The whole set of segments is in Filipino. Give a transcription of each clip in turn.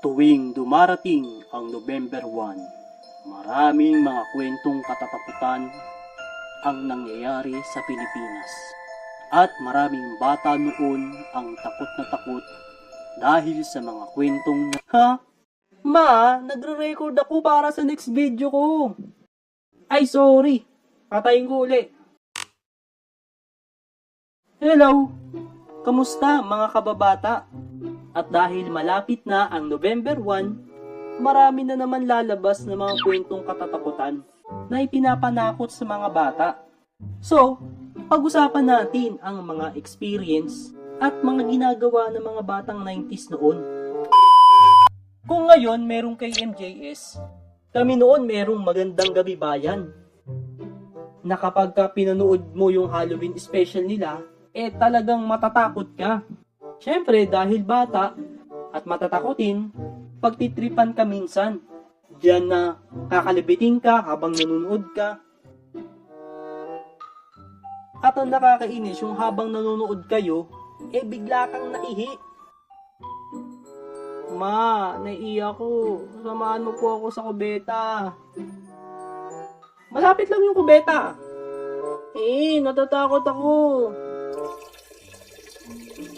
Tuwing dumarating ang November 1, maraming mga kwentong katatakutan ang nangyayari sa Pilipinas. At maraming bata noon ang takot na takot dahil sa mga kwentong Ha? Ma, nagre-record ako para sa next video ko. Ay, sorry. Patayin ko uli. Hello! Kamusta mga kababata? At dahil malapit na ang November 1, marami na naman lalabas na mga kwentong katatakutan na ipinapanakot sa mga bata. So, pag-usapan natin ang mga experience at mga ginagawa ng mga batang 90s noon. Kung ngayon merong kay MJS, kami noon merong Magandang Gabi Bayan. Na kapag pinanood mo yung Halloween special nila, talagang matatakot ka. Siyempre, dahil bata at matatakotin, pagtitripan ka minsan. Diyan na kakalibitin ka habang nanonood ka. At ang nakakainis, yung habang nanonood kayo, bigla kang naihi. Ma, naiiyak ko. Samahan mo po ako sa kubeta. Malapit lang yung kubeta. Natatakot ako.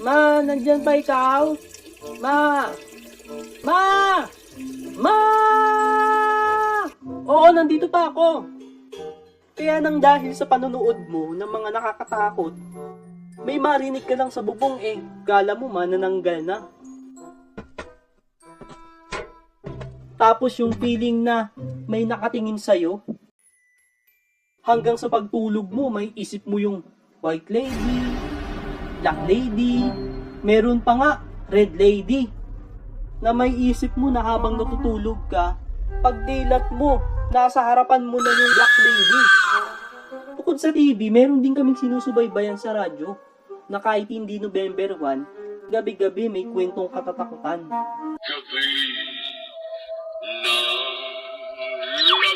Ma, nandyan ba ikaw? Ma! Ma! Ma! Oo, nandito pa ako. Kaya nang dahil sa panonood mo ng mga nakakatakot, may marinig ka lang sa bubong kala mo manananggal na. Tapos yung feeling na may nakatingin sa'yo, hanggang sa pagtulog mo, may isip mo yung white lady, black lady, meron pa nga, red lady, na may isip mo na habang natutulog ka, pagdilat mo, nasa harapan mo na yung black lady. Bukod sa TV, meron din kaming sinusubaybayan sa radyo, na kahit hindi November 1, gabi-gabi may kwentong katatakutan. Gabi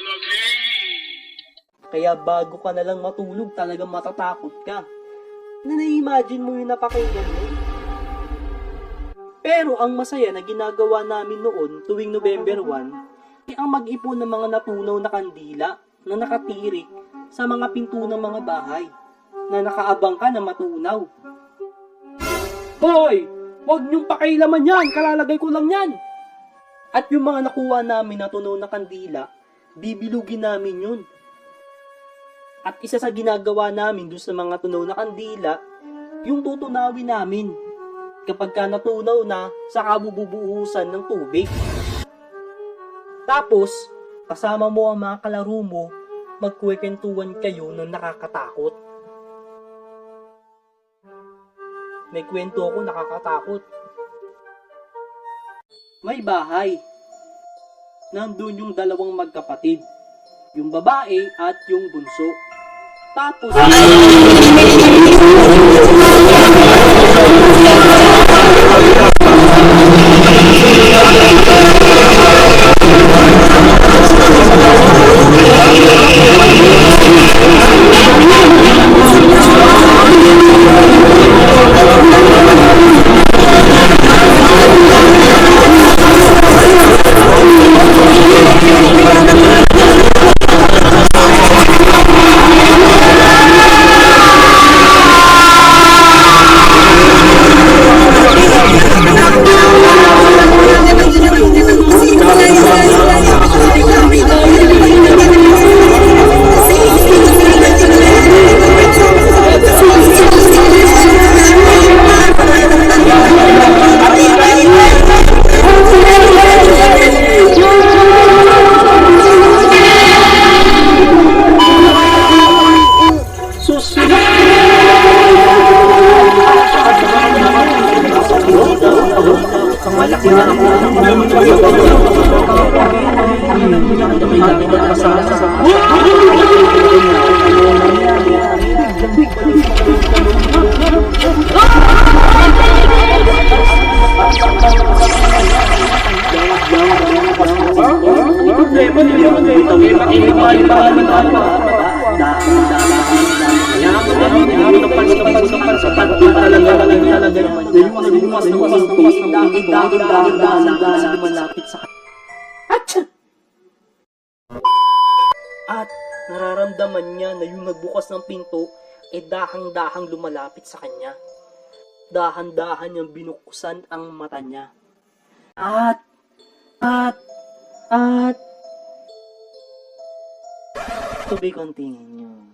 na lalaki. Kaya bago ka na lang matulog, talagang matatakot ka. Na na-imagine mo yung napakinggan mo. Pero ang masaya na ginagawa namin noon tuwing November 1, ang mag-ipon ng mga natunaw na kandila na nakatirik sa mga pinto ng mga bahay na nakaabang ka na matunaw. Hoy! Huwag niyong pakailaman yan! Kalalagay ko lang yan! At yung mga nakuha namin na tunaw na kandila, bibilugin namin yun. At isa sa ginagawa namin doon sa mga tunaw na kandila, yung tutunawin namin. Kapag ka natunaw na, saka bububuhusan ng tubig. Tapos, kasama mo ang mga kalaro mo, magkwekentuhan kayo ng nakakatakot. May kwento ako nakakatakot. May bahay. Nandun yung dalawang magkapatid. Yung babae at yung bunso. Tapos, dahil malapit sa kanya. At nararamdaman niya na yung nagbukas ng pinto ay dahang-dahang lumalapit sa kanya. Dahan-dahan niyang binuksan ang mata niya. At to be continued.